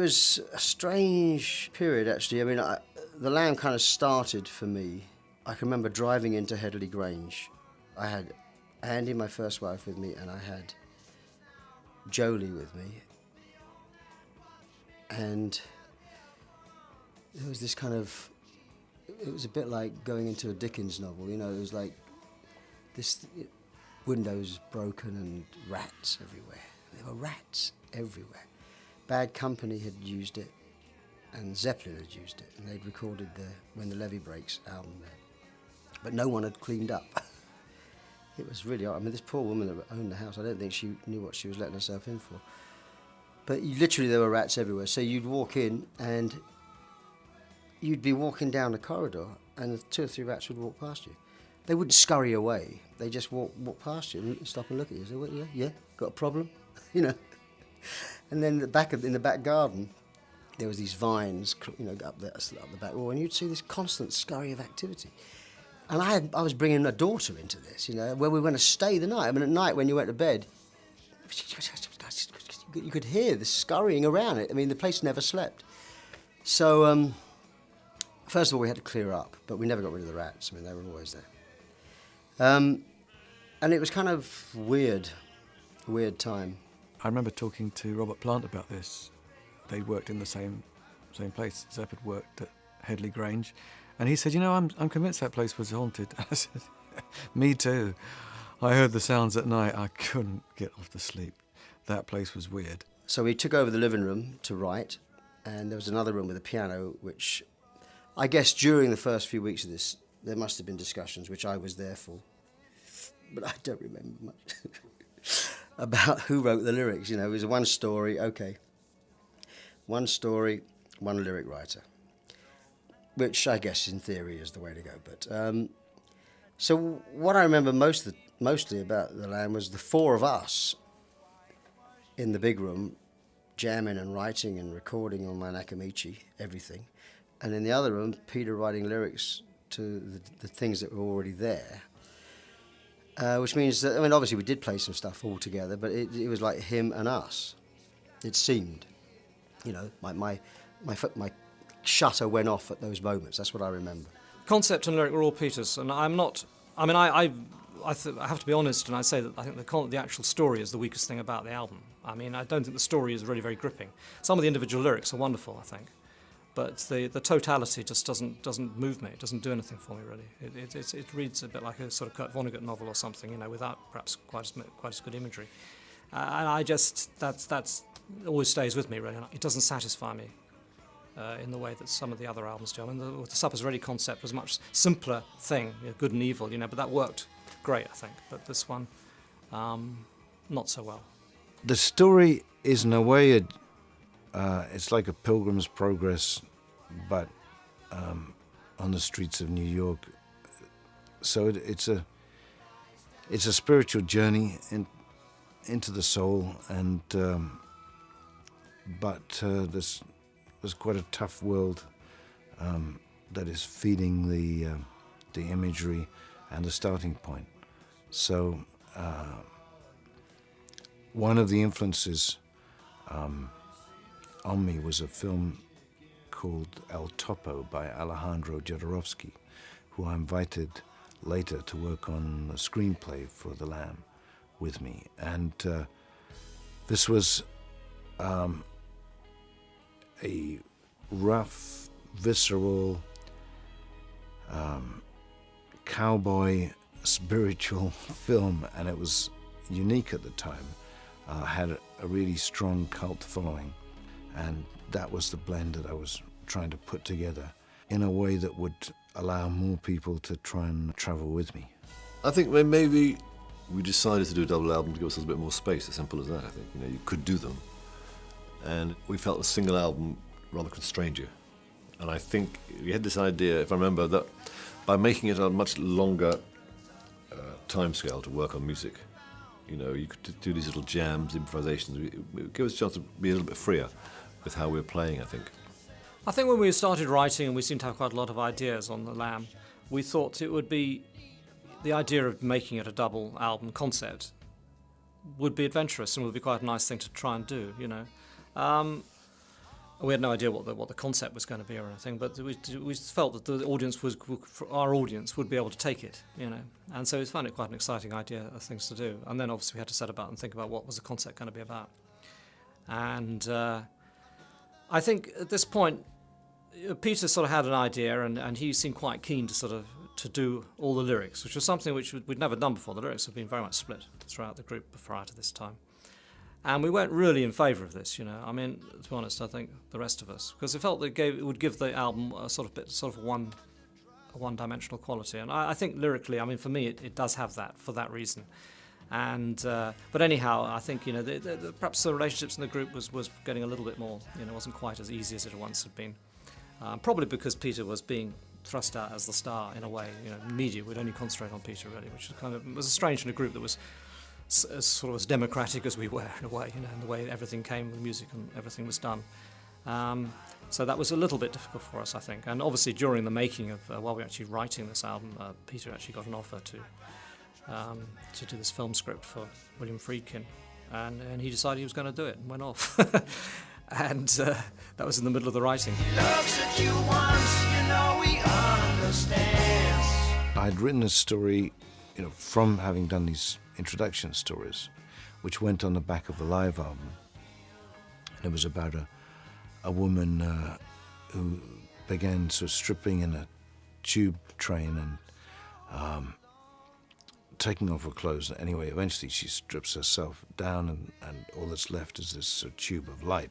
was a strange period, actually. I mean, the Lamb kind of started for me. I can remember driving into Headley Grange. I had Andy, my first wife, with me, and I had Jolie with me. And there was this kind of... It was a bit like going into a Dickens novel, you know. It was like this... windows broken and rats everywhere. There were rats everywhere. Bad Company had used it, and Zeppelin had used it, and they'd recorded the When the Levee Breaks album there. But no one had cleaned up. It was really odd. I mean, this poor woman that owned the house, I don't think she knew what she was letting herself in for. But literally there were rats everywhere. So you'd walk in and you'd be walking down the corridor and 2 or 3 rats would walk past you. They wouldn't scurry away. They just walk past you and stop and look at you. Say, well, yeah, got a problem? You know. And then in the back garden, there was these vines, you know, up the back wall, and you'd see this constant scurry of activity. And I was bringing a daughter into this, you know, where we were going to stay the night. I mean, at night when you went to bed, you could hear the scurrying around it. I mean, the place never slept. So, first of all, we had to clear up, but we never got rid of the rats. I mean, they were always there. And it was kind of weird time. I remember talking to Robert Plant about this. They worked in the same place. Zepp had worked at Headley Grange. And he said, you know, I'm convinced that place was haunted. I said, me too. I heard the sounds at night. I couldn't get off to sleep. That place was weird. So we took over the living room to write, and there was another room with a piano, which I guess during the first few weeks of this, there must have been discussions, which I was there for. But I don't remember much about who wrote the lyrics. You know, it was one story, okay. One story, one lyric writer. Which I guess in theory is the way to go. But so what I remember mostly about the Lamb was the 4 of us in the big room, jamming and writing and recording on my Nakamichi, everything. And in the other room, Peter writing lyrics to the things that were already there. Which means that, I mean, obviously we did play some stuff all together, but it was like him and us. It seemed, you know, my shutter went off at those moments. That's what I remember. Concept and lyric were all Peter's, and I'm not. I mean, I have to be honest, and I say that I think the actual story is the weakest thing about the album. I mean, I don't think the story is really very gripping. Some of the individual lyrics are wonderful, I think, but the totality just doesn't move me. It doesn't do anything for me really. It reads a bit like a sort of Kurt Vonnegut novel or something, you know, without perhaps quite as good imagery. And I just that's always stays with me really. It doesn't satisfy me. In the way that some of the other albums do. I mean, the Supper's Ready concept was a much simpler thing, you know, good and evil, you know, but that worked great, I think. But this one, not so well. The story is in a way, it's like a Pilgrim's Progress, but on the streets of New York. So it's a spiritual journey into the soul, and but this was quite a tough world that is feeding the imagery and the starting point. So one of the influences on me was a film called El Topo by Alejandro Jodorowsky, who I invited later to work on a screenplay for The Lamb with me. And this was a rough, visceral, cowboy, spiritual film, and it was unique at the time. Had a really strong cult following, and that was the blend that I was trying to put together in a way that would allow more people to try and travel with me. I think maybe we decided to do a double album to give ourselves a bit more space, as simple as that, I think. You know, you could do them. And we felt a single album rather constrained you. And I think we had this idea, if I remember, that by making it a much longer timescale to work on music, you know, you could do these little jams, improvisations. It would give us a chance to be a little bit freer with how we were playing, I think. I think when we started writing, and we seemed to have quite a lot of ideas on The Lamb, we thought it would be, the idea of making it a double album concept would be adventurous and would be quite a nice thing to try and do, you know. We had no idea what the concept was going to be or anything, but we felt that the audience our audience would be able to take it, you know, and so we found it quite an exciting idea of things to do. And then obviously we had to set about and think about what was the concept going to be about. And I think at this point, Peter sort of had an idea, and he seemed quite keen to do all the lyrics, which was something which we'd never done before. The lyrics have been very much split throughout the group prior to this time. And we weren't really in favour of this, you know. I mean, to be honest, I think the rest of us, because it felt that it would give the album a one-dimensional quality. And I think lyrically, I mean, for me, it does have that for that reason. And but anyhow, I think, you know, perhaps the relationships in the group was getting a little bit more, you know, wasn't quite as easy as it once had been. Probably because Peter was being thrust out as the star in a way. You know, media would only concentrate on Peter really, which was strange in a group that was sort of as democratic as we were in a way, you know, in the way everything came with music and everything was done. So that was a little bit difficult for us, I think. And obviously during the making of, while we were actually writing this album, Peter actually got an offer to do this film script for William Friedkin, and he decided he was going to do it and went off. And that was in the middle of the writing. I'd written a story, you know, from having done these introduction stories, which went on the back of the live album. And it was about a woman who began sort of stripping in a tube train and taking off her clothes. Anyway, eventually she strips herself down, and all that's left is this sort of tube of light.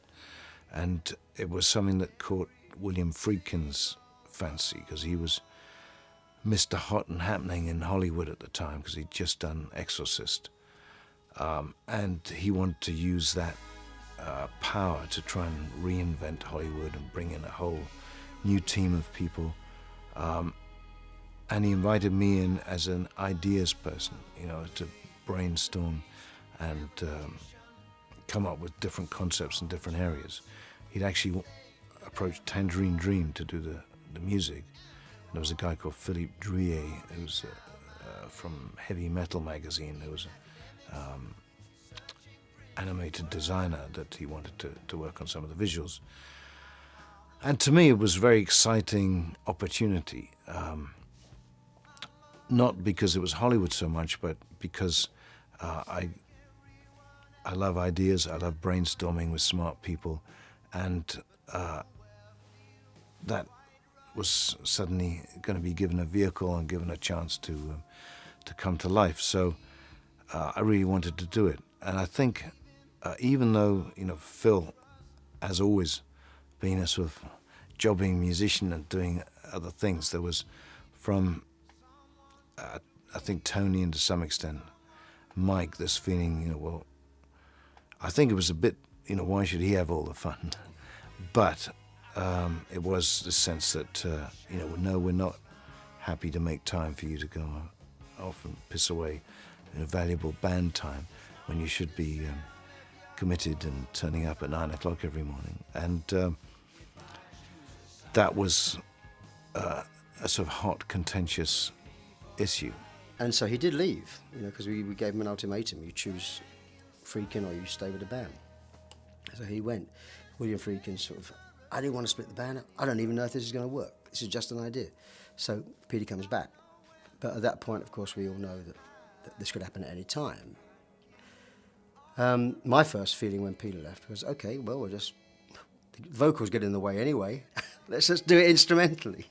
And it was something that caught William Friedkin's fancy, because he was Mr. Hot and Happening in Hollywood at the time, because he'd just done Exorcist. And he wanted to use that power to try and reinvent Hollywood and bring in a whole new team of people. And he invited me in as an ideas person, you know, to brainstorm and come up with different concepts in different areas. He'd actually approached Tangerine Dream to do the music. And there was a guy called Philippe Drouillet, who was from Heavy Metal magazine, who was an animated designer that he wanted to work on some of the visuals. And to me, it was a very exciting opportunity. Not because it was Hollywood so much, but because I love ideas, I love brainstorming with smart people, and that was suddenly going to be given a vehicle and given a chance to come to life. So I really wanted to do it. And I think even though, you know, Phil has always been a sort of jobbing musician and doing other things, there was from I think Tony, and to some extent Mike, this feeling, you know, well, I think it was a bit, you know, why should he have all the fun? But it was the sense that, you know, no, we're not happy to make time for you to go off and piss away in a valuable band time when you should be committed and turning up at 9 o'clock every morning. And that was a sort of hot, contentious issue. And so he did leave, you know, because we gave him an ultimatum: you choose Friedkin or you stay with the band. So he went. William Friedkin sort of, I didn't want to split the band up. I don't even know if this is going to work. This is just an idea. So Peter comes back. But at that point, of course, we all know that this could happen at any time. My first feeling when Peter left was, okay, well, the vocals get in the way anyway. Let's just do it instrumentally.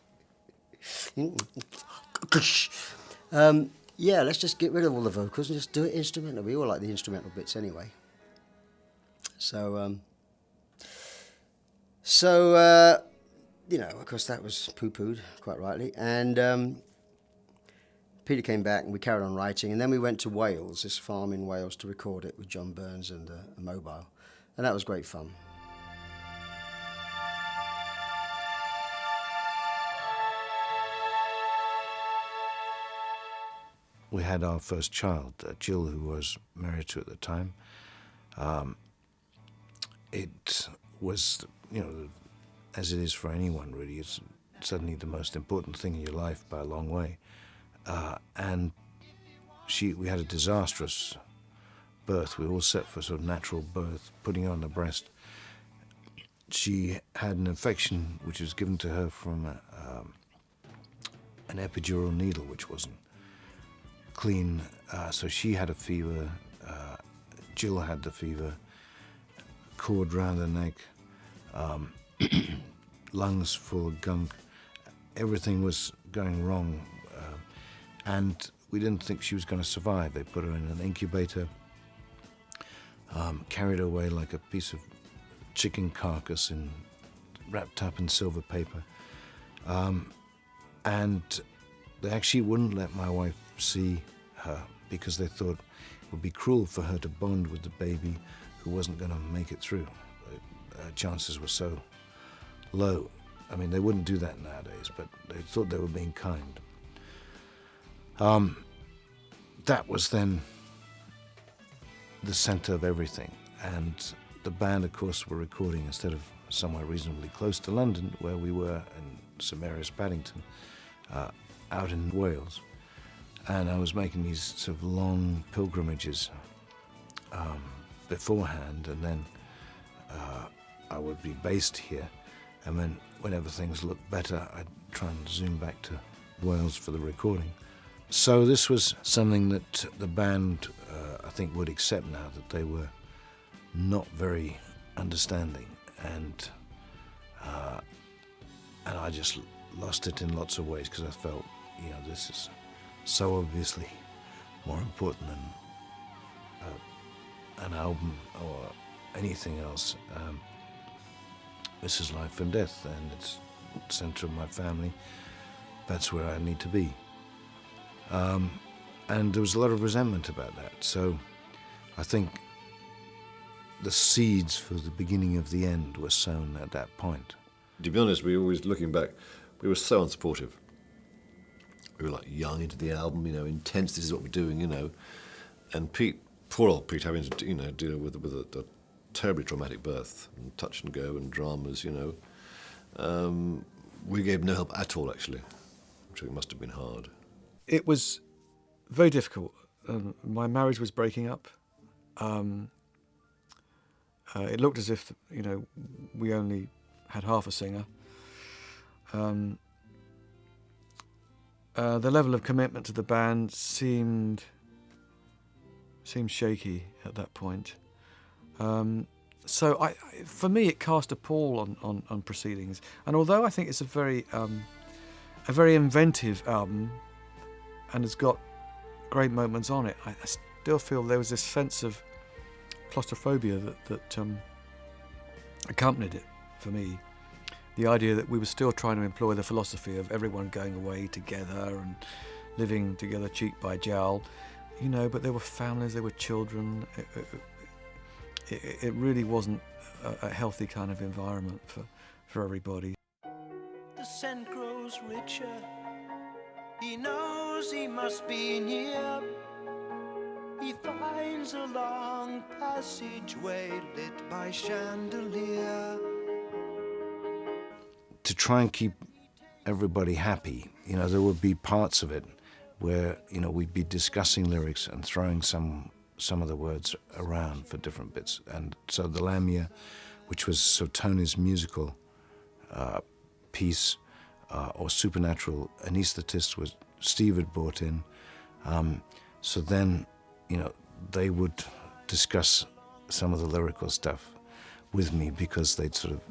Yeah, let's just get rid of all the vocals and just do it instrumental. We all like the instrumental bits anyway. So, you know, of course that was poo-pooed, quite rightly. And Peter came back and we carried on writing. And then we went to Wales, this farm in Wales, to record it with John Burns and a mobile. And that was great fun. We had our first child, Jill, who was married to at the time. It was, you know, as it is for anyone really, it's suddenly the most important thing in your life by a long way. And we had a disastrous birth. We were all set for sort of natural birth, putting her on the breast. she had an infection which was given to her from an epidural needle which wasn't clean, so she had a fever, Jill had the fever, cord round her neck, lungs full of gunk, everything was going wrong, and we didn't think she was going to survive. They put her in an incubator, carried her away like a piece of chicken carcass and wrapped up in silver paper, and they actually wouldn't let my wife see her because they thought it would be cruel for her to bond with the baby who wasn't going to make it through. Chances were so low. I mean, they wouldn't do that nowadays, but they thought they were being kind. That was then the center of everything, and the band, of course, were recording instead of somewhere reasonably close to London, where we were in St Mary's, Paddington, out in Wales. And I was making these sort of long pilgrimages beforehand, and then I would be based here, and then whenever things looked better, I'd try and zoom back to Wales for the recording. So this was something that the band, I think, would accept now, that they were not very understanding, and I just lost it in lots of ways because I felt, this is so obviously more important than an album or anything else. This is life and death, and it's the center of my family. That's where I need to be. And there was a lot of resentment about that. So I think the seeds for the beginning of the end were sown at that point. To be honest, we always, looking back, we were so unsupportive. We were like young into the album, intense, this is what we're doing, And Pete, poor old Pete, having to, deal with a terribly traumatic birth and touch and go and dramas, we gave no help at all, actually, which I think must have been hard. It was very difficult. My marriage was breaking up. It looked as if, we only had half a singer. The level of commitment to the band seemed shaky at that point. So for me, it cast a pall on proceedings. And although I think it's a very inventive album and has got great moments on it, I still feel there was this sense of claustrophobia that accompanied it for me. The idea that we were still trying to employ the philosophy of everyone going away together and living together cheek by jowl, but there were families, there were children. It really wasn't a healthy kind of environment for everybody. The scent grows richer. He knows he must be near. He finds a long passageway lit by chandelier. To try and keep everybody happy, there would be parts of it where, we'd be discussing lyrics and throwing some of the words around for different bits. And so the Lamia, which was so Tony's musical piece, or Supernatural, anesthetist was Steve had brought in. So then, they would discuss some of the lyrical stuff with me because they'd sort of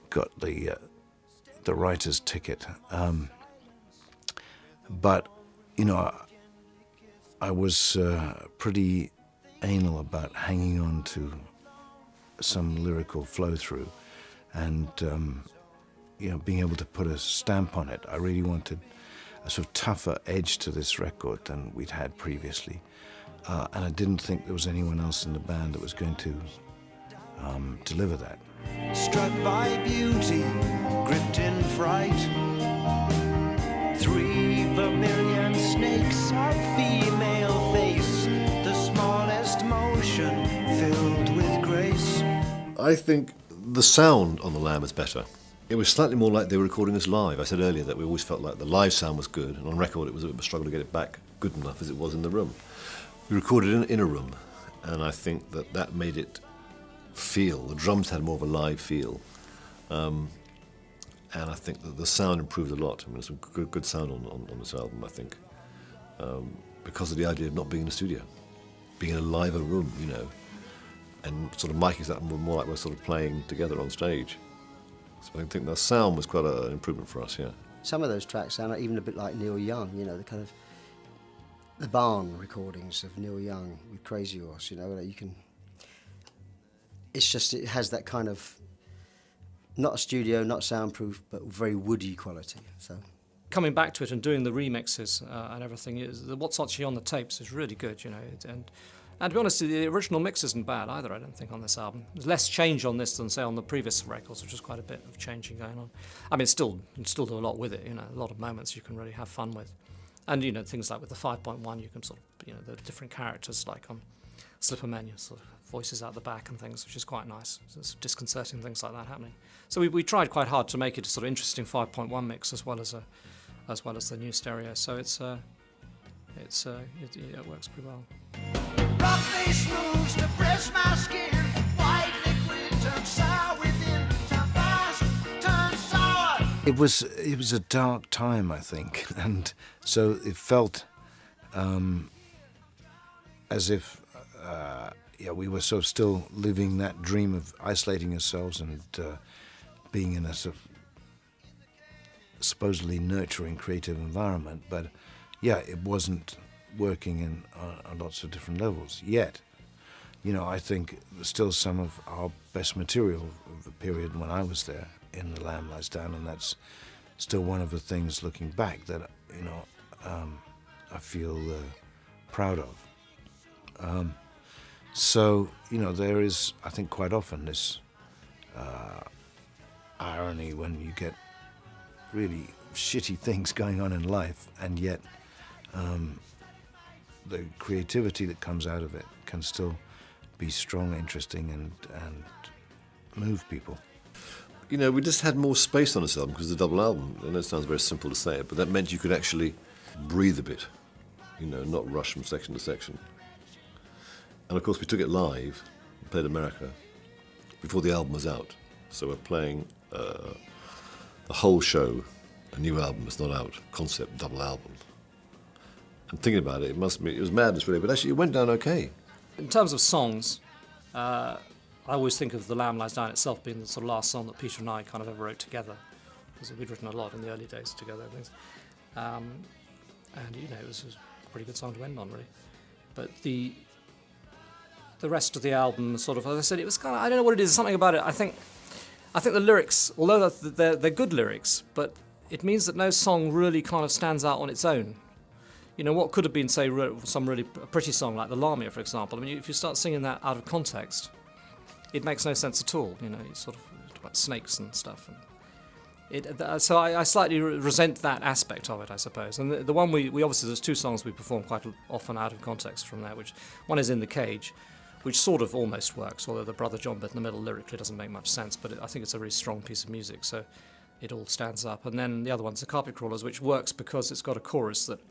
got the writer's ticket. But, I was pretty anal about hanging on to some lyrical flow-through and, being able to put a stamp on it. I really wanted a sort of tougher edge to this record than we'd had previously. And I didn't think there was anyone else in the band that was going to deliver that. Struck by beauty, gripped in fright. 3 vermilion snakes of female face, the smallest motion filled with grace. I think the sound on the Lamb is better. It was slightly more like they were recording us live. I said earlier that we always felt like the live sound was good, and on record it was a bit of a struggle to get it back good enough as it was in the room. We recorded in a room, and I think that made it feel. The drums had more of a live feel. And I think that the sound improved a lot. I mean, there's some good sound on this album, I think, because of the idea of not being in the studio, being in a live room, you know, and sort of miking that more like we're sort of playing together on stage. So I think the sound was quite an improvement for us, yeah. Some of those tracks sound even a bit like Neil Young, you know, the kind of the barn recordings of Neil Young with Crazy Horse, you know, that you can. It's just, it has that kind of, not a studio, not soundproof, but very woody quality. So coming back to it and doing the remixes and everything, what's actually on the tapes is really good, you know. And to be honest, the original mix isn't bad either, I don't think, on this album. There's less change on this than, say, on the previous records, which is quite a bit of changing going on. I mean, you can still do a lot with it, you know, a lot of moments you can really have fun with. And, you know, things like with the 5.1, you can sort of, you know, the different characters, like on Slipper Men, you sort of voices out the back and things, which is quite nice. There's disconcerting things like that happening. So we tried quite hard to make it a sort of interesting 5.1 mix as well as the new stereo. So it works pretty well. Rock face moves to press my skin. White liquid turns sour within. Turn fast, turn sour. It was a dark time, I think, and so it felt as if we were sort of still living that dream of isolating ourselves and being in a sort of supposedly nurturing, creative environment. But yeah, it wasn't working in on lots of different levels yet. You know, I think still some of our best material of the period when I was there in The Lamb Lies Down, and that's still one of the things looking back that, you know, I feel proud of. So, you know, there is, I think, quite often this irony when you get really shitty things going on in life, and yet the creativity that comes out of it can still be strong, interesting, and move people. You know, we just had more space on this album because it's a double album. I know it sounds very simple to say it, but that meant you could actually breathe a bit, you know, not rush from section to section. And of course, we took it live, played America, before the album was out. So we're playing the whole show, a new album that's not out, concept double album. And thinking about it, it was madness really, but actually it went down okay. In terms of songs, I always think of The Lamb Lies Down itself being the sort of last song that Peter and I kind of ever wrote together, because we'd written a lot in the early days together. And, you know, it was a pretty good song to end on, really. But the rest of the album, sort of, as I said, it was kind of, I don't know what it is, something about it. I think the lyrics, although they're good lyrics, but it means that no song really kind of stands out on its own. You know, what could have been, say, some really pretty song like The Lamia, for example. I mean, if you start singing that out of context, it makes no sense at all. You know, you sort of talk about snakes and stuff. And so I slightly resent that aspect of it, I suppose. And the one we obviously, there's two songs we perform quite often out of context from there, which one is In the Cage, which sort of almost works, although the Brother John bit in the middle lyrically doesn't make much sense, but I think it's a really strong piece of music, so it all stands up. And then the other one's The Carpet Crawlers, which works because it's got a chorus that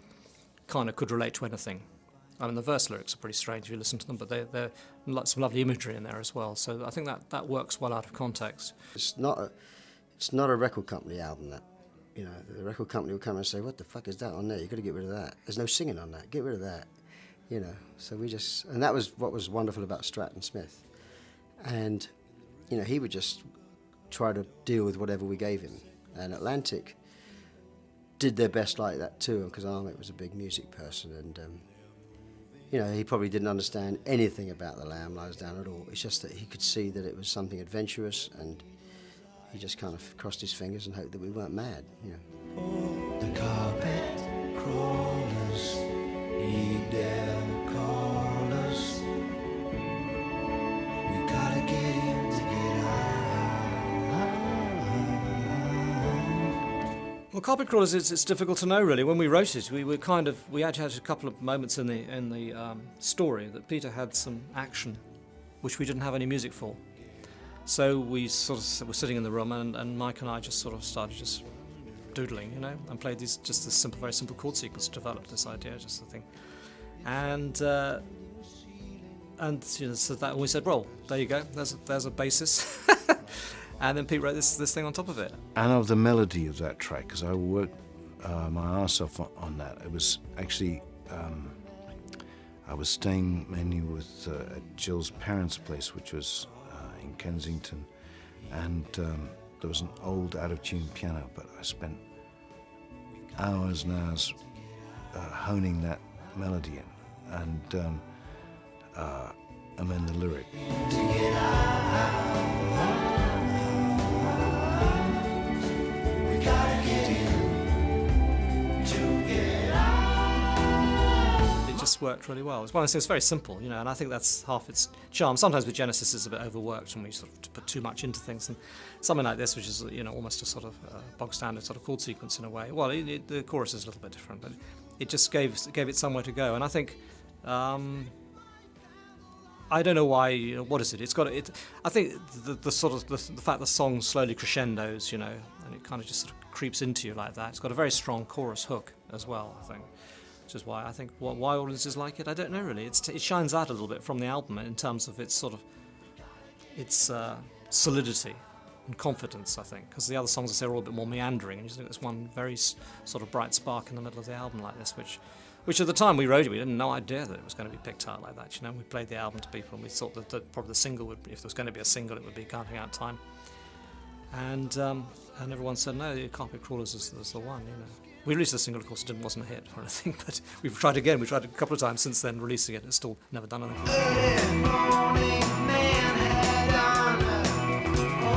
kind of could relate to anything. I mean, the verse lyrics are pretty strange if you listen to them, but they're some lovely imagery in there as well. So I think that works well out of context. it's not a record company album. That, you know, the record company will come and say, "What the fuck is that on there? You've got to get rid of that. There's no singing on that. Get rid of that." You know. So and that was what was wonderful about Stratton Smith. And, you know, he would just try to deal with whatever we gave him. And Atlantic did their best like that too, because Ahmet was a big music person, and you know, he probably didn't understand anything about The Lamb Lies Down at all. It's just that he could see that it was something adventurous, and he just kind of crossed his fingers and hoped that we weren't mad, you know. The carpet crawlers, he dare call us. We gotta get him to get out. Well, Carpet Crawlers, it's difficult to know really. When we wrote it, we had a couple of moments in the story that Peter had some action, which we didn't have any music for. So we sort of were sitting in the room, and Mike and I just sort of started just doodling, you know, and played this very simple chord sequence to develop this idea, just the thing. And So that we said, well, there you go. There's a basis, and then Pete wrote this thing on top of it. And of the melody of that track, because I worked my ass off on that. It was actually, I was staying mainly with at Jill's parents' place, which was in Kensington, and there was an old out-of-tune piano, but I spent hours and hours honing that melody in, and then the lyric. It just worked really well. It's one of those things very simple, you know, and I think that's half its charm. Sometimes with Genesis it's a bit overworked and we sort of put too much into things, and something like this, which is, you know, almost a sort of bog standard sort of chord sequence in a way. Well, the chorus is a little bit different, but it just gave it somewhere to go. And I think I don't know why. You know, what is it? It's got it. I think the sort of the fact the song slowly crescendos, you know, and it kind of just sort of creeps into you like that. It's got a very strong chorus hook as well, I think, which is why I think why audiences like it. I don't know really. It shines out a little bit from the album in terms of its sort of its solidity and confidence, I think, because the other songs I say are all a bit more meandering, and you think there's one very sort of bright spark in the middle of the album like this, which at the time we wrote it, we had no idea that it was going to be picked out like that. You know, we played the album to people, and we thought that probably the single would, if there was going to be a single, it would be Counting Out Time. And everyone said no, Carpet Crawlers is the one. You know, we released the single, of course, it wasn't a hit or anything, but we've tried again. We tried a couple of times since then releasing it. It's still never done anything. Early morning, Manhattan,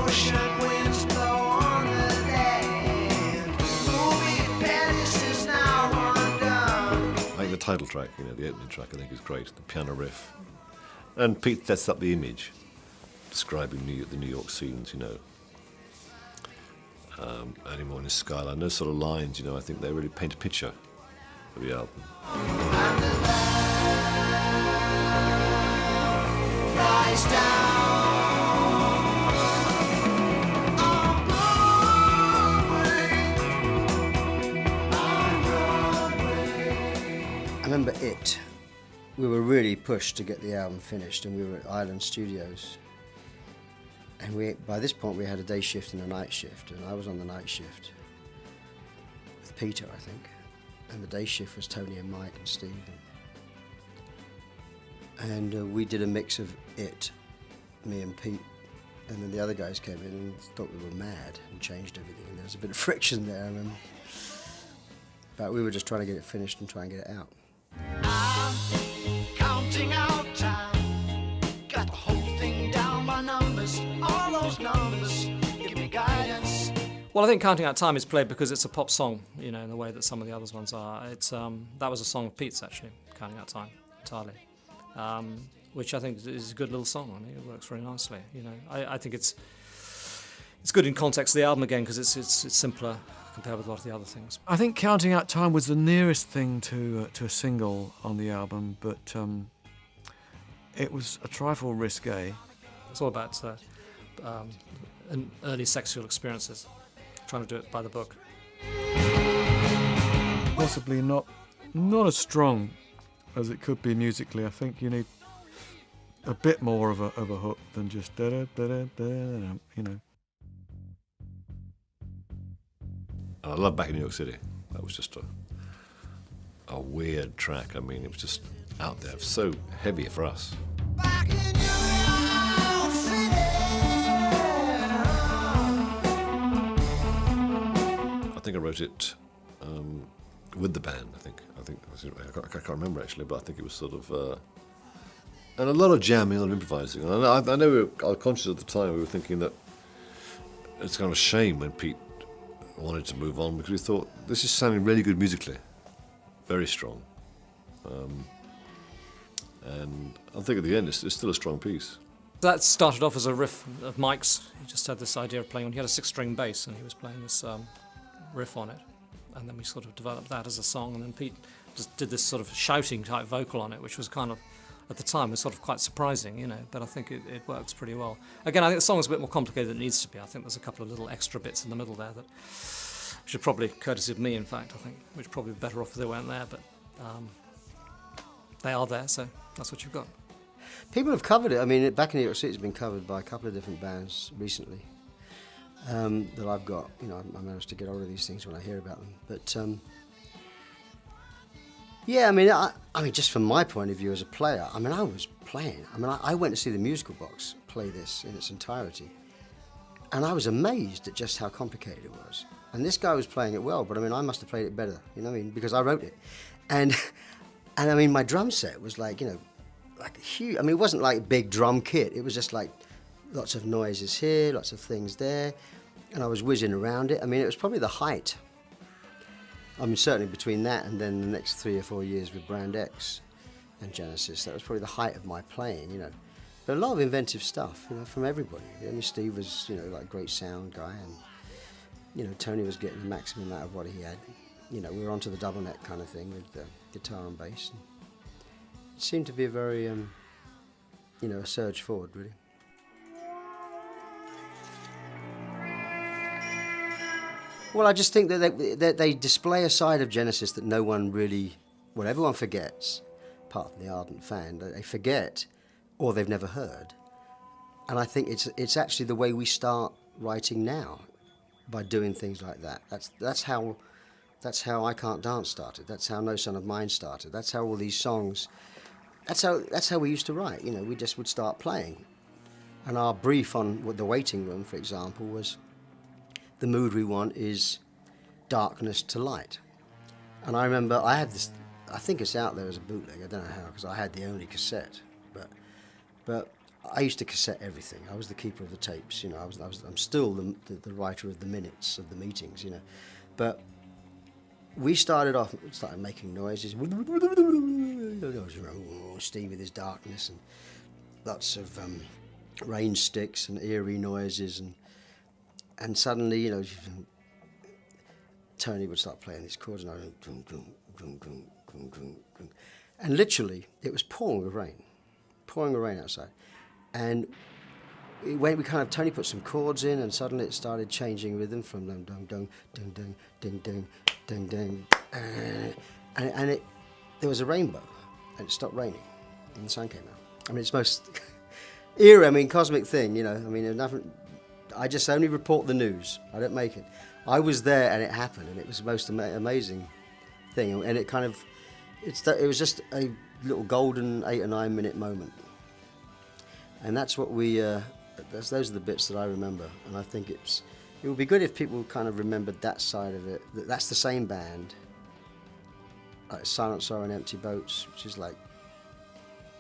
ocean winds blow on the land. Movie palaces now undone. I think the title track, you know, the opening track, I think is great. The piano riff, and Pete sets up the image, describing the New York scenes, you know. Early morning skyline, those sort of lines, you know, I think they really paint a picture of the album. Rise down on Broadway. I remember it. We were really pushed to get the album finished, and we were at Island Studios. And by this point we had a day shift and a night shift, and I was on the night shift with Peter, I think, and the day shift was Tony and Mike and Steve. And we did a mix of it, me and Pete, and then the other guys came in and thought we were mad and changed everything, and there was a bit of friction there, I remember. But we were just trying to get it finished and try and get it out. I'm counting out time, got the whole thing down by numbers, all those numbers give me guidance. Well, I think Counting Out Time is played because it's a pop song, you know, in the way that some of the others ones are. It's that was a song of Pete's, actually, Counting Out Time, entirely, which I think is a good little song. I think it works very nicely. You know, I think it's good in context of the album again because it's simpler compared with a lot of the other things. I think Counting Out Time was the nearest thing to a single on the album, but it was a trifle risque. It's all about early sexual experiences, trying to do it by the book. Possibly not as strong as it could be musically. I think you need a bit more of a hook than just da da da da da, you know. And I love Back in New York City. That was just a weird track. I mean, it was just out there, so heavy for us. Back in New York City. I think I wrote it with the band. I can't remember actually, but I think it was sort of, and a lot of jamming, a lot of improvising. And I know we were conscious at the time. We were thinking that it's kind of a shame when Pete wanted to move on because we thought this is sounding really good musically, very strong. And I think at the end it's still a strong piece. That started off as a riff of Mike's. He just had this idea of playing on. He had a 6-string bass, and he was playing this riff on it. And then we sort of developed that as a song. And then Pete just did this sort of shouting type vocal on it, which was kind of, at the time, was sort of quite surprising, you know. But I think it works pretty well. Again, I think the song is a bit more complicated than it needs to be. I think there's a couple of little extra bits in the middle there that should probably, courtesy of me, in fact, I think, which probably be better off if they weren't there. But they are there, so that's what you've got. People have covered it. I mean, back in New York City, it's been covered by a couple of different bands recently that I've got. You know, I managed to get hold of these things when I hear about them. But yeah, I mean, just from my point of view as a player, I mean, I was playing. I mean, I went to see the Musical Box play this in its entirety, and I was amazed at just how complicated it was. And this guy was playing it well, but I mean, I must have played it better. You know what I mean? Because I wrote it, and I mean, my drum set was like, you know, like a huge. I mean, it wasn't like a big drum kit. It was just like lots of noises here, lots of things there, and I was whizzing around it. I mean, it was probably the height. I mean, certainly between that and then the next 3 or 4 years with Brand X and Genesis, that was probably the height of my playing, you know. But a lot of inventive stuff, you know, from everybody. I mean, Steve was, you know, like a great sound guy, and, you know, Tony was getting the maximum out of what he had. You know, we were onto the double neck kind of thing with the guitar and bass. And it seemed to be a very, you know, a surge forward, really. Well, I just think that they display a side of Genesis that no one really, well, everyone forgets, apart from the ardent fan, they forget or they've never heard. And I think it's actually the way we start writing now, by doing things like that. That's how I Can't Dance started. That's how No Son of Mine started. That's how all these songs. That's how we used to write. You know, we just would start playing, and our brief on The Waiting Room, for example, was the mood we want is darkness to light. And I remember I had this. I think it's out there as a bootleg. I don't know how, because I had the only cassette, but I used to cassette everything. I was the keeper of the tapes, you know. I'm still the writer of the minutes of the meetings, you know. But we started making noises. Steve with his darkness and lots of range sticks and eerie noises, and suddenly, you know, Tony would start playing these chords, and I went, drum, drum, drum, drum, drum, drum, drum. And literally, it was pouring rain outside. And we kind of, Tony put some chords in, and suddenly it started changing rhythm from dum dum dum ding ding ding ding ding ding, and there was a rainbow, and it stopped raining, and the sun came out. I mean, it's most era. I mean, cosmic thing, you know. I mean, nothing. I just only report the news. I don't make it. I was there, and it happened, and it was the most amazing thing, and it kind of, it was just a little golden 8 or 9 minute moment. And that's what those are the bits that I remember. And I think it would be good if people kind of remembered that side of it. That's the same band, like Silent Sorrow and Empty Boats, which is like,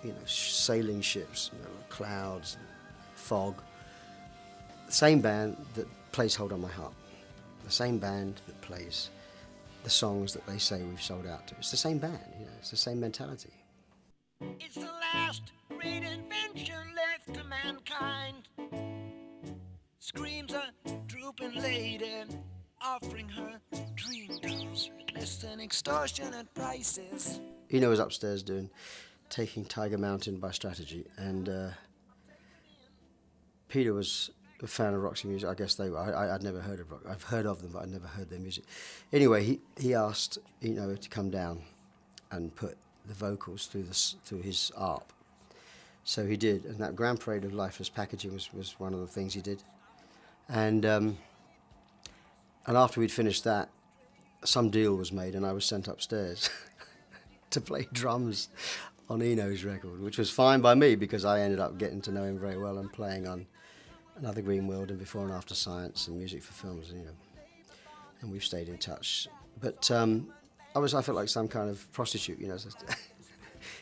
you know, sailing ships, you know, clouds, and fog. The same band that plays Hold On My Heart. The same band that plays the songs that they say we've sold out to. It's the same band, you know, it's the same mentality. It's the last great invention left to mankind. Screams a drooping lady, offering her dream dolls at less than extortionate prices. Eno was upstairs taking Tiger Mountain by Strategy, and Peter was a fan of Roxy music. I guess they were. I'd never heard of rock. I've heard of them, but I'd never heard their music. Anyway, he asked Eno to come down and put the vocals through his ARP. So he did, and that Grand Parade of Lifeless Packaging was one of the things he did. And after we'd finished that, some deal was made, and I was sent upstairs to play drums on Eno's record, which was fine by me because I ended up getting to know him very well and playing on Another Green World and Before and After Science and Music for Films, you know. And we've stayed in touch. But I felt like some kind of prostitute, you know.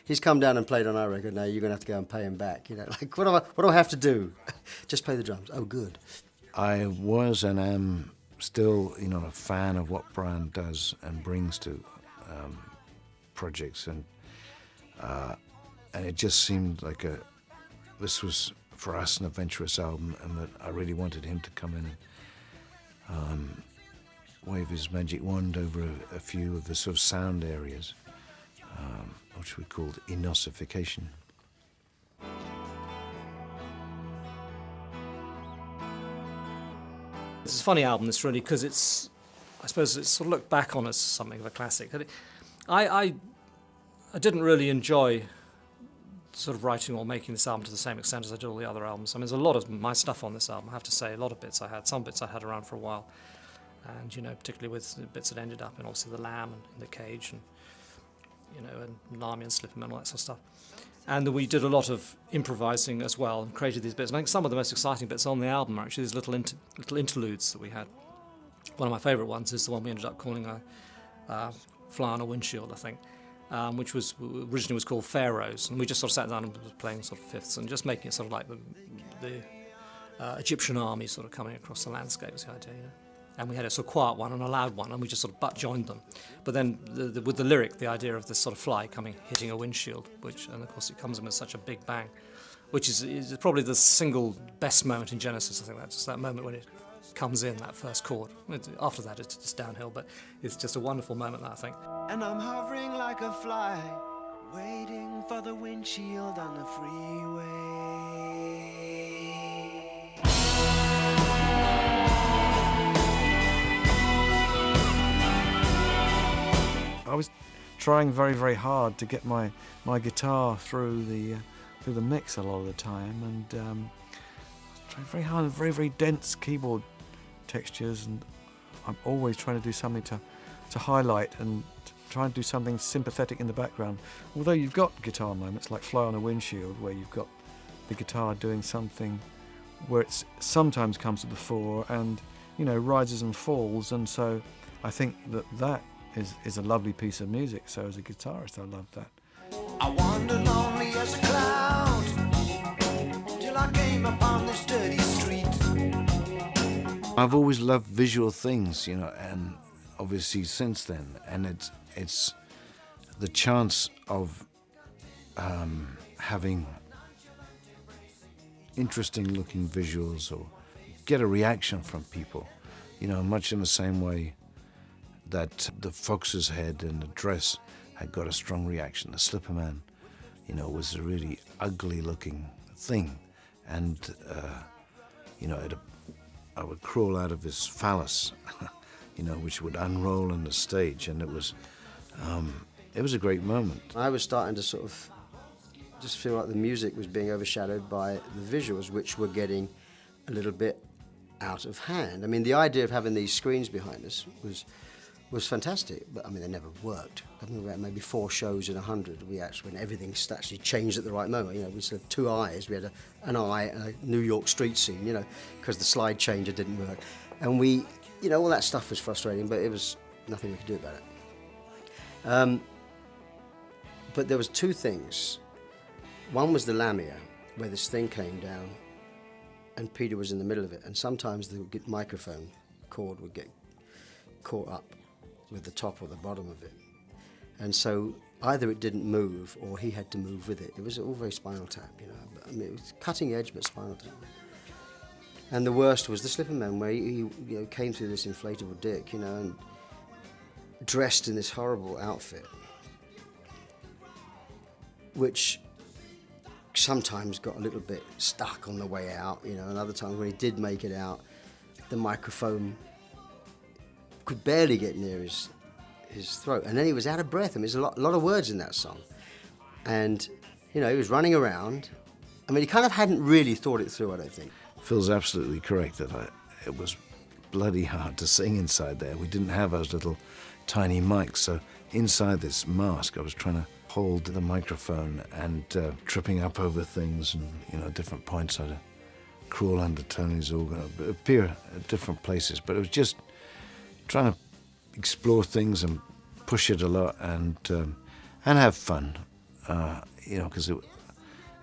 He's come down and played on our record. Now you're going to have to go and pay him back. You know, like what do I have to do? Just play the drums. Oh, good. I was and am still, you know, a fan of what Brian does and brings to projects, and it just seemed like this was for us an adventurous album, and that I really wanted him to come in and wave his magic wand over a few of the sort of sound areas, which we called enosification. It's a funny album, this, really, because I suppose it's sort of looked back on as something of a classic. I didn't really enjoy sort of writing or making this album to the same extent as I did all the other albums. I mean, there's a lot of my stuff on this album, I have to say, a lot of bits I had. Some bits I had around for a while, and, you know, particularly with the bits that ended up in, obviously, The Lamb and The Cage and, you know, and Nami and Slipperman and all that sort of stuff. And we did a lot of improvising as well and created these bits. And I think some of the most exciting bits on the album are actually these little interludes that we had. One of my favourite ones is the one we ended up calling a Fly on a Windshield, I think, which was originally was called Pharaohs. And we just sort of sat down and was playing sort of fifths and just making it sort of like the Egyptian army sort of coming across the landscape was the idea, you know. And we had a sort of quiet one and a loud one, and we just sort of butt joined them. But then with the lyric, the idea of this sort of fly hitting a windshield, and of course it comes in with such a big bang, which is probably the single best moment in Genesis. I think that's just that moment when it comes in, that first chord. After that, it's just downhill, but it's just a wonderful moment, I think. And I'm hovering like a fly, waiting for the windshield on the freeway. I was trying very, very hard to get my guitar through the mix a lot of the time, and trying very hard, very, very dense keyboard textures, and I'm always trying to do something to highlight and try and do something sympathetic in the background. Although you've got guitar moments like Fly on a Windshield, where you've got the guitar doing something where it sometimes comes to the fore and, you know, rises and falls, and so I think that is a lovely piece of music. So as a guitarist, I love that. I wandered lonely as a cloud till I came upon this dirty street. I've always loved visual things, you know, and obviously since then, and it's the chance of having interesting looking visuals or get a reaction from people, you know, much in the same way that the Fox's head and the dress had got a strong reaction. The Slipperman, you know, was a really ugly looking thing, and you know, I would crawl out of his phallus, you know, which would unroll on the stage, and it was a great moment. I was starting to sort of just feel like the music was being overshadowed by the visuals, which were getting a little bit out of hand. I mean, the idea of having these screens behind us was fantastic, but I mean, they never worked. I think we had maybe 4 shows in 100. When everything actually changed at the right moment. You know, we sort of 2 eyes. We had an eye and a New York street scene, you know, because the slide changer didn't work. And you know, all that stuff was frustrating, but it was nothing we could do about it. But there was 2 things. One was the Lamia, where this thing came down, and Peter was in the middle of it, and sometimes the microphone cord would get caught up with the top or the bottom of it. And so either it didn't move or he had to move with it. It was all very Spinal Tap, you know. I mean, it was cutting edge, but Spinal Tap. And the worst was the Slipperman, where he you know, came through this inflatable dick, you know, and dressed in this horrible outfit, which sometimes got a little bit stuck on the way out, you know, and other times when he did make it out, the microphone could barely get near his throat, and then he was out of breath. I mean, there's a lot of words in that song, and you know, he was running around. I mean, he kind of hadn't really thought it through, I don't think. Phil's absolutely correct that it was bloody hard to sing inside there. We didn't have those little tiny mics, so inside this mask I was trying to hold the microphone and tripping up over things, and you know, different points I'd crawl under Tony's organ, appear at different places, but it was just trying to explore things and push it a lot and have fun, you know, because it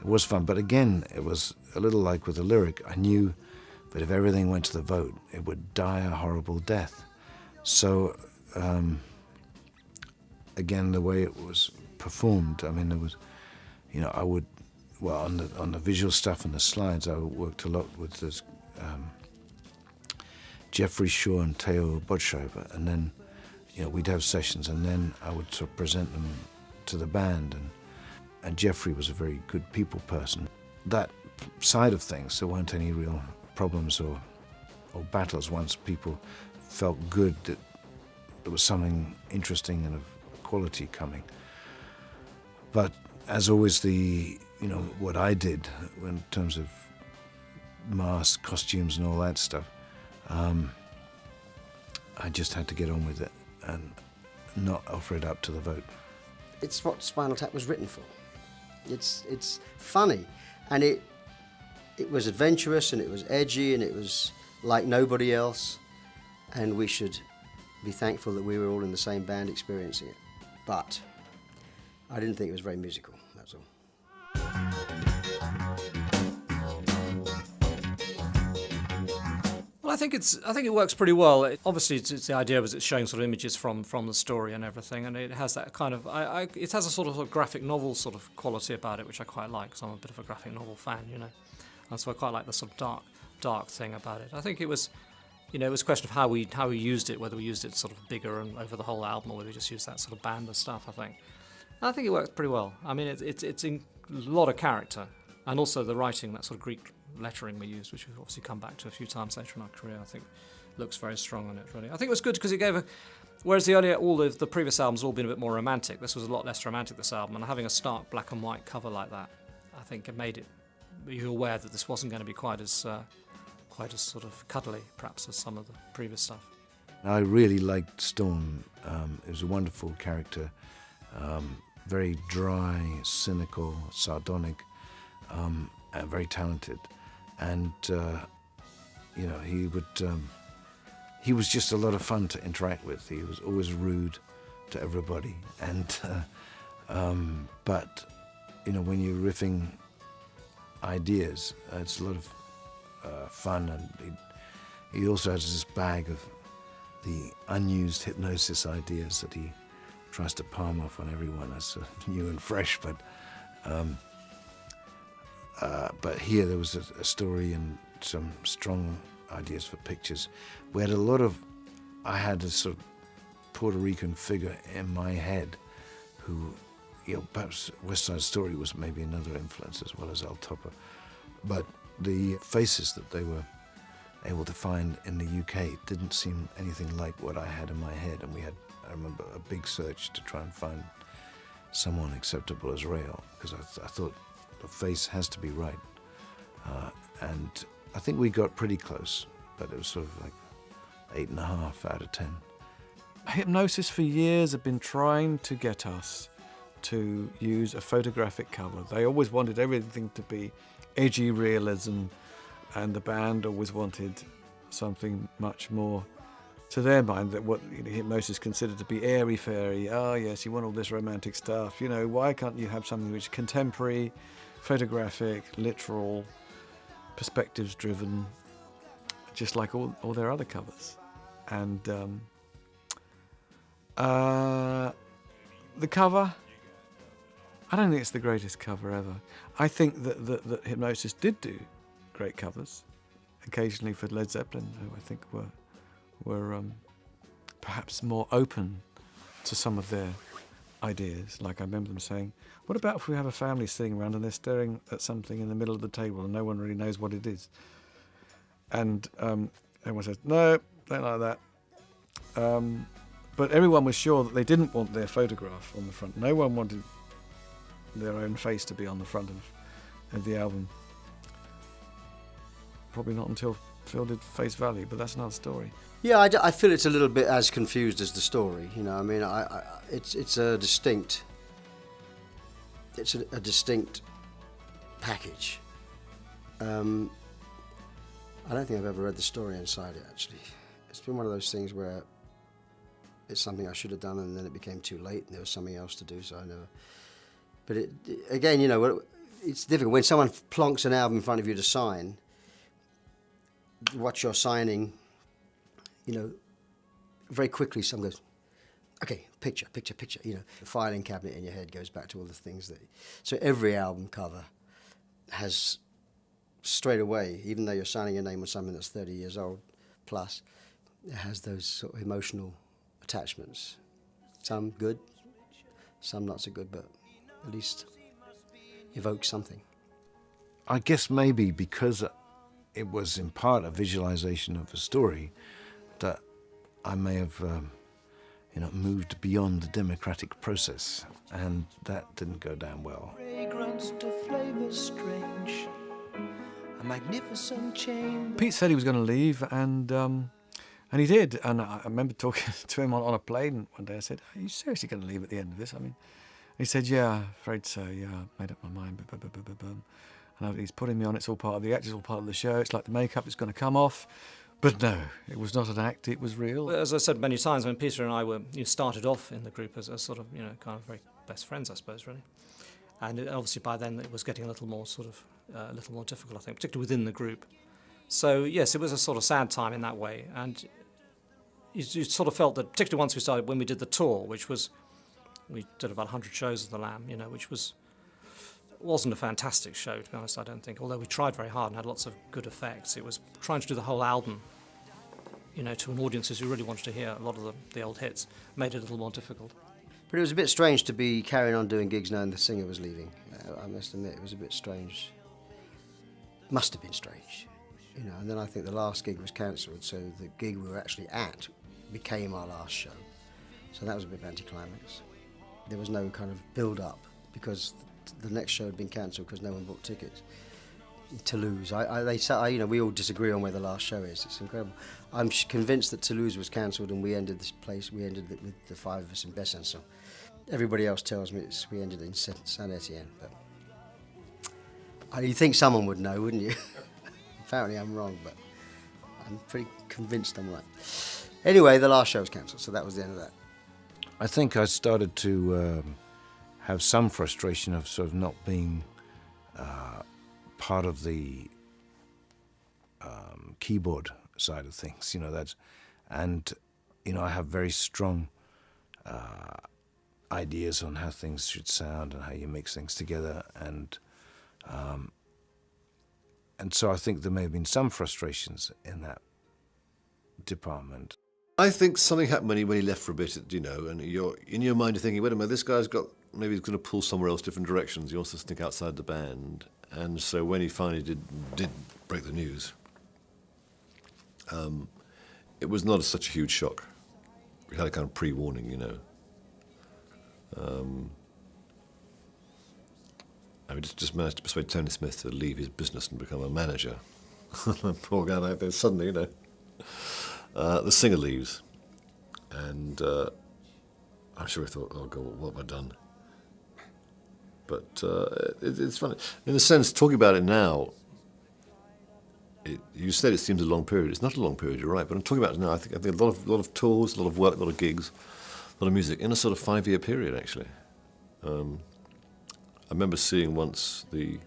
was fun. But again, it was a little like with the lyric. I knew that if everything went to the vote, it would die a horrible death. So again, the way it was performed, I mean, there was, you know, on the visual stuff and the slides, I worked a lot with this Jeffrey Shaw and Theo Botschreiber, and then, you know, we'd have sessions, and then I would sort of present them to the band, and Jeffrey was a very good people person. That side of things, there weren't any real problems or battles once people felt good that there was something interesting and of quality coming. But as always, the what I did in terms of masks, costumes, and all that stuff. I just had to get on with it and not offer it up to the vote. It's what Spinal Tap was written for. It's funny, and it was adventurous, and it was edgy, and it was like nobody else, and we should be thankful that we were all in the same band experiencing it. But I didn't think it was very musical, that's all. Well, I think it works pretty well. Obviously, it's the idea was it's showing sort of images from the story and everything, and it has that kind of it has a sort of graphic novel sort of quality about it, which I quite like, because I'm a bit of a graphic novel fan, and so I quite like the sort of dark thing about it. I think it was, it was a question of how we used it, whether we used it sort of bigger and over the whole album, or whether we just used that sort of band of stuff. I think it works pretty well. I mean, it's in a lot of character, and also the writing, that sort of Greek lettering we used, which we've obviously come back to a few times later in our career, I think looks very strong on it, really. I think it was good because it gave whereas all of the previous albums have all been a bit more romantic, this was a lot less romantic, this album, and having a stark black and white cover like that, I think it made you aware that this wasn't going to be quite as sort of cuddly, perhaps, as some of the previous stuff. I really liked Storm. It was a wonderful character, very dry, cynical, sardonic, and very talented. And he was just a lot of fun to interact with. He was always rude to everybody, and but when you're riffing ideas, it's a lot of fun. And he also has this bag of the unused hypnosis ideas that he tries to palm off on everyone as new and fresh, but here there was a story and some strong ideas for pictures. I had a sort of Puerto Rican figure in my head who, perhaps West Side Story was maybe another influence as well as El Topo. But the faces that they were able to find in the UK didn't seem anything like what I had in my head. And I remember a big search to try and find someone acceptable as Rael, because I thought the face has to be right. And I think we got pretty close, but it was sort of like 8.5 out of 10. Hypnosis for years have been trying to get us to use a photographic cover. They always wanted everything to be edgy realism, and the band always wanted something much more, to their mind, that what Hypnosis considered to be airy-fairy. Oh yes, you want all this romantic stuff. Why can't you have something which is contemporary, photographic, literal, perspectives-driven, just like all their other covers? And the cover, I don't think it's the greatest cover ever. I think that Hypnosis did do great covers, occasionally for Led Zeppelin, who I think were perhaps more open to some of their ideas. Like I remember them saying, what about if we have a family sitting around and they're staring at something in the middle of the table and no one really knows what it is? And everyone says, no, don't like that. But everyone was sure that they didn't want their photograph on the front. No one wanted their own face to be on the front of the album. Probably not until Phil did Face Value, but that's another story. Yeah, I feel it's a little bit as confused as the story. It's a distinct package. I don't think I've ever read the story inside it, actually. It's been one of those things where it's something I should have done, and then it became too late, and there was something else to do, so I never. But again, it's difficult when someone plonks an album in front of you to sign. What you're signing, very quickly someone goes, okay, picture. The filing cabinet in your head goes back to all the things so every album cover has straight away, even though you're signing your name on something that's 30 years old plus, it has those sort of emotional attachments. Some good, some not so good, but at least evoke something. I guess maybe because it was in part a visualization of a story, that I may have moved beyond the democratic process, and that didn't go down well. Fragrant monster flavors strange, a magnificent chain. Pete said he was going to leave, and he did. And I remember talking to him on a plane one day. I said, "Are you seriously going to leave at the end of this?" I mean, he said, "Yeah, afraid so. Yeah, I made up my mind." And he's putting me on. It's all part of the act. It's all part of the show. It's like the makeup. It's going to come off. But no, it was not an act. It was real. As I said many times, when Peter and I started off in the group as sort of, kind of very best friends, I suppose, really. And obviously by then it was getting a little more difficult, I think, particularly within the group. So yes, it was a sort of sad time in that way. And you sort of felt that, particularly once we started, when we did the tour, we did about 100 shows of The Lamb, which wasn't a fantastic show, to be honest, I don't think. Although we tried very hard and had lots of good effects. It was trying to do the whole album, to an audiences who really wanted to hear a lot of the old hits, made it a little more difficult. But it was a bit strange to be carrying on doing gigs knowing the singer was leaving. I must admit, it was a bit strange. Must have been strange, And then I think the last gig was cancelled, so the gig we were actually at became our last show. So that was a bit of an anticlimax. There was no kind of build-up because the next show had been cancelled because no one bought tickets. Toulouse, we all disagree on where the last show is. It's incredible. I'm convinced that Toulouse was cancelled and we ended it with the five of us in Besançon. Everybody else tells me we ended in Saint-Etienne, but you think someone would know, wouldn't you? Apparently I'm wrong, but I'm pretty convinced I'm right. Anyway, the last show was cancelled, so that was the end of that. I think I started to have some frustration of sort of not being part of the keyboard side of things, I have very strong ideas on how things should sound and how you mix things together, and so I think there may have been some frustrations in that department. I think something happened when he left for a bit, and you're in your mind you're thinking, wait a minute, this guy's maybe he's going to pull somewhere else, different directions. He wants to think outside the band. And so when he finally did break the news, it was not such a huge shock. We had a kind of pre-warning, I just managed to persuade Tony Smith to leave his business and become a manager. Poor guy like that, suddenly, the singer leaves. And I'm sure he thought, oh God, what have I done? But it's funny. In a sense, talking about it now, you said it seems a long period. It's not a long period, you're right. But I'm talking about it now. I think a lot of tours, a lot of work, a lot of gigs, a lot of music in a sort of 5-year period, actually. I remember seeing once the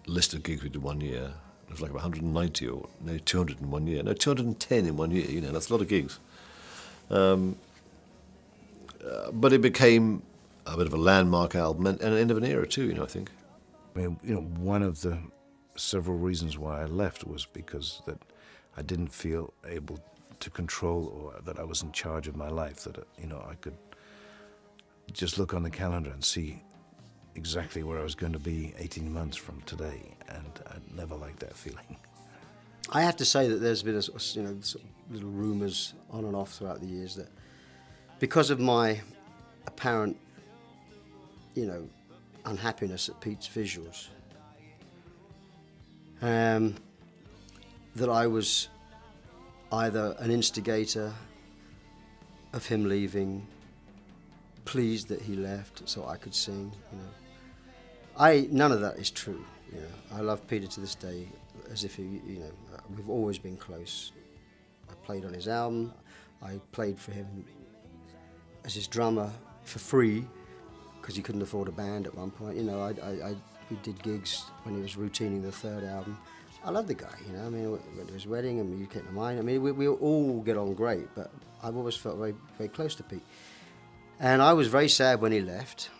list of gigs we did 1 year. It was like 190 or maybe 200 in 1 year. No, 210 in 1 year. That's a lot of gigs. But it became a bit of a landmark album and an end of an era too, I think. I mean, one of the several reasons why I left was because that I didn't feel able to control, or that I was in charge of my life, that, I could just look on the calendar and see exactly where I was going to be 18 months from today, and I never liked that feeling. I have to say that there's been sort of little rumours on and off throughout the years that because of my apparent unhappiness at Pete's visuals, that I was either an instigator of him leaving, pleased that he left so I could sing, None of that is true, I love Peter to this day as if we've always been close. I played on his album, I played for him as his drummer for free, because he couldn't afford a band at one point. We did gigs when he was routining the third album. I love the guy, went to his wedding and you came to mine. We all get on great, but I've always felt very, very close to Pete. And I was very sad when he left,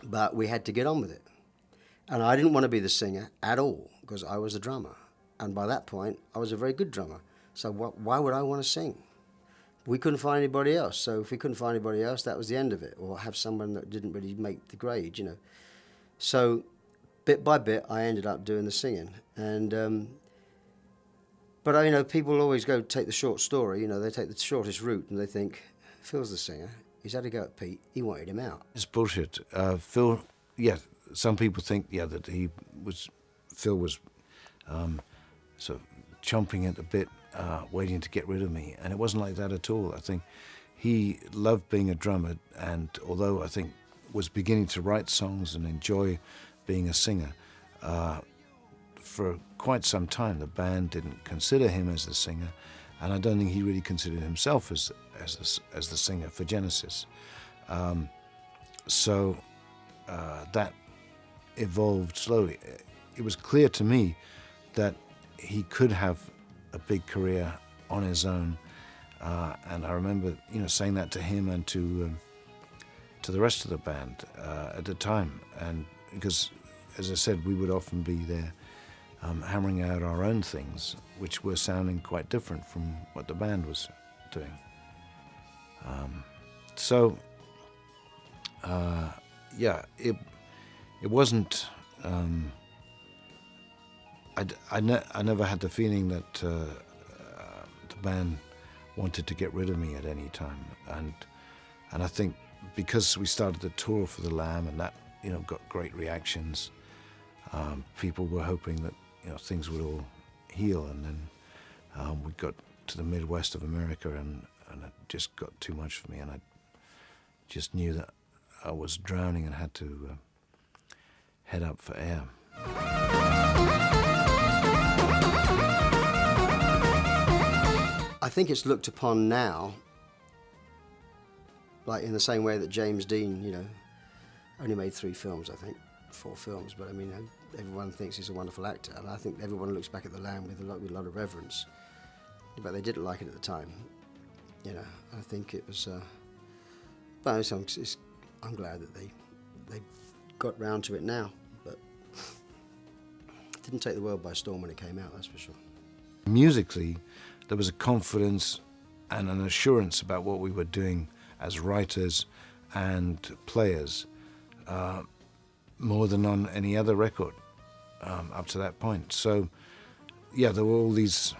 but we had to get on with it. And I didn't want to be the singer at all, because I was the drummer. And by that point, I was a very good drummer. So why would I want to sing? We couldn't find anybody else, so if we couldn't find anybody else, that was the end of it, or have someone that didn't really make the grade, So, bit by bit, I ended up doing the singing, and but people always take the short story, they take the shortest route, and they think, Phil's the singer, he's had to go at Pete, he wanted him out. It's bullshit. Phil yeah, some people think, that Phil was sort of chomping at the bit, waiting to get rid of me, and it wasn't like that at all. I think he loved being a drummer, and although I think was beginning to write songs and enjoy being a singer, for quite some time the band didn't consider him as the singer, and I don't think he really considered himself as the singer for Genesis. So that evolved slowly. It was clear to me that he could have a big career on his own, and I remember, saying that to him and to the rest of the band at the time. And because, as I said, we would often be there hammering out our own things, which were sounding quite different from what the band was doing. It wasn't. I never had the feeling that the band wanted to get rid of me at any time, and I think because we started the tour for the Lamb, and that got great reactions, people were hoping that things would all heal, and then we got to the Midwest of America, and it just got too much for me, and I just knew that I was drowning and had to head up for air. I think it's looked upon now like in the same way that James Dean, only made 3 films, I think, 4 films, but I mean, everyone thinks he's a wonderful actor, and I think everyone looks back at The Lamb with a lot of reverence, but they didn't like it at the time. I think it was, but I'm glad that they got round to it now, but it didn't take the world by storm when it came out, that's for sure. Musically, there was a confidence and an assurance about what we were doing as writers and players, more than on any other record up to that point. So, there were all these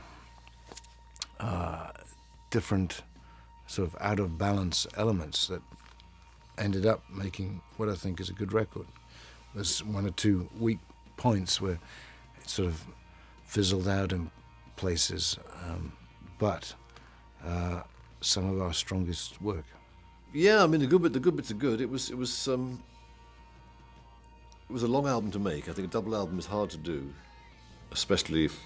different sort of out of balance elements that ended up making what I think is a good record. There's 1 or 2 weak points where it sort of fizzled out in places, but some of our strongest work. Yeah, I mean the good bits are good. It was a long album to make. I think a double album is hard to do, especially if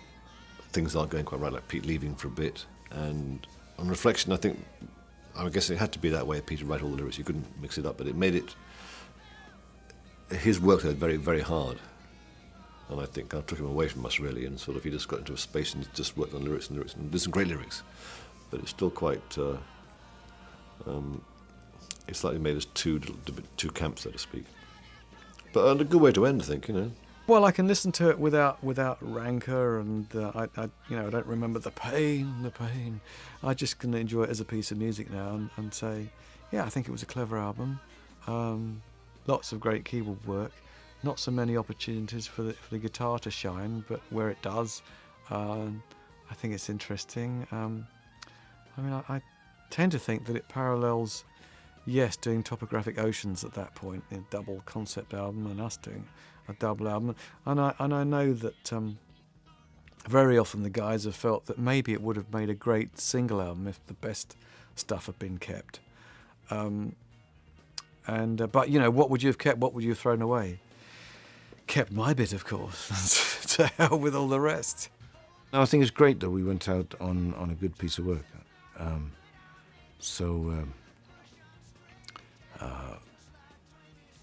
things aren't going quite right, like Pete leaving for a bit. And on reflection, I guess it had to be that way. Pete would write all the lyrics. You couldn't mix it up, but it made it. His work there very, very hard, and I think I took him away from us really, and sort of he just got into a space and just worked on lyrics, and did some great lyrics, but it's still quite. It's slightly made us two camps, so to speak. But a good way to end, I think, Well, I can listen to it without rancor, and I don't remember the pain. I just can enjoy it as a piece of music now, and say, I think it was a clever album. Lots of great keyboard work, not so many opportunities for the guitar to shine, but where it does, I think it's interesting. I tend to think that it parallels, doing Topographic Oceans at that point, a double concept album, and us doing a double album, and I know that very often the guys have felt that maybe it would have made a great single album if the best stuff had been kept. But what would you have kept? What would you have thrown away? Kept my bit, of course. To hell with all the rest. No, I think it's great that we went out on a good piece of work.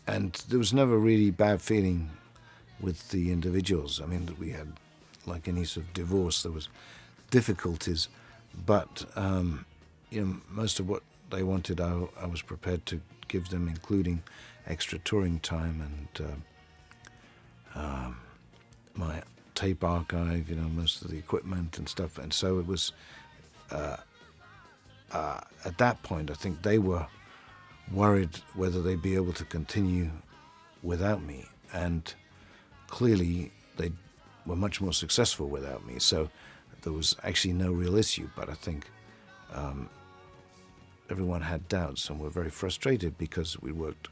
And there was never really bad feeling with the individuals. I mean, that we had, like any sort of divorce, there was difficulties, but most of what they wanted, I was prepared to give them, including extra touring time and my tape archive, most of the equipment and stuff. And so it was, at that point, I think they were worried whether they'd be able to continue without me. And clearly they were much more successful without me. So there was actually no real issue. But I think everyone had doubts and were very frustrated because we worked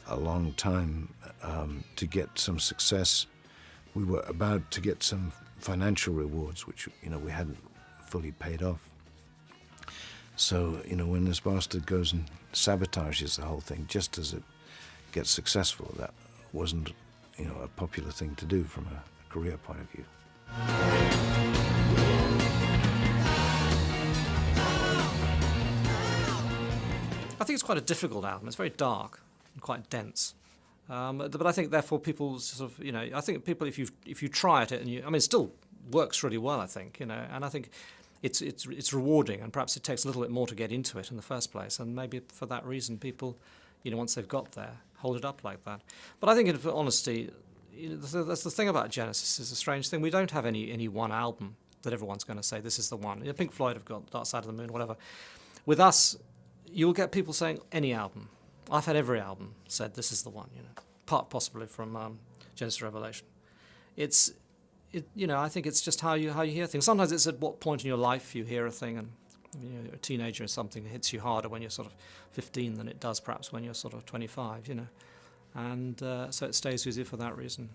a long time to get some success. We were about to get some financial rewards, which, you know, we hadn't fully paid off. So, you know, when this bastard goes and sabotages the whole thing just as it gets successful, that wasn't, you know, a popular thing to do from a career point of view. I think it's quite a difficult album. It's very dark and quite dense. But I think, therefore, people sort of, you know, I think people, if you try at it, and I mean, it still works really well, I think, you know, and I think it's rewarding, and perhaps it takes a little bit more to get into it in the first place, and maybe for that reason, people, you know, once they've got there, hold it up like that. But I think, in honesty, you know, that's the thing about Genesis. Is a strange thing. We don't have any one album that everyone's going to say this is the one. You know, Pink Floyd have got Dark Side of the Moon, whatever. With us, you'll get people saying any album. I've had every album said this is the one, you know, part possibly from Genesis to Revelation. You know, I think it's just how you hear things. Sometimes it's at what point in your life you hear a thing, and you know, you're a teenager or something hits you harder when you're sort of 15 than it does perhaps when you're sort of 25, you know, and so it stays with you for that reason.